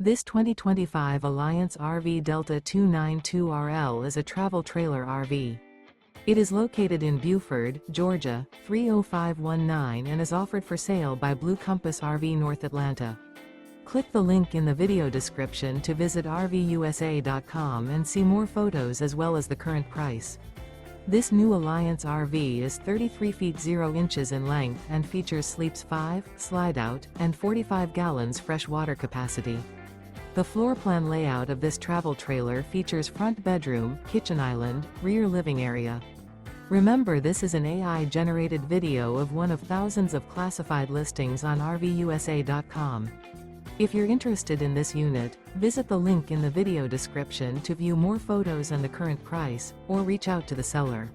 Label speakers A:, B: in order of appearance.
A: This 2025 Alliance RV Delta 292RL is a travel trailer RV. It is located in Buford, Georgia, 30519 and is offered for sale by Blue Compass RV North Atlanta. Click the link in the video description to visit RVUSA.com and see more photos as well as the current price. This new Alliance RV is 33 feet 0 inches in length and features sleeps 5, slide-out, and 45 gallons fresh water capacity. The floor plan layout of this travel trailer features front bedroom, kitchen island, rear living area. Remember, this is an AI-generated video of one of thousands of classified listings on RVUSA.com. If you're interested in this unit, visit the link in the video description to view more photos and the current price, or reach out to the seller.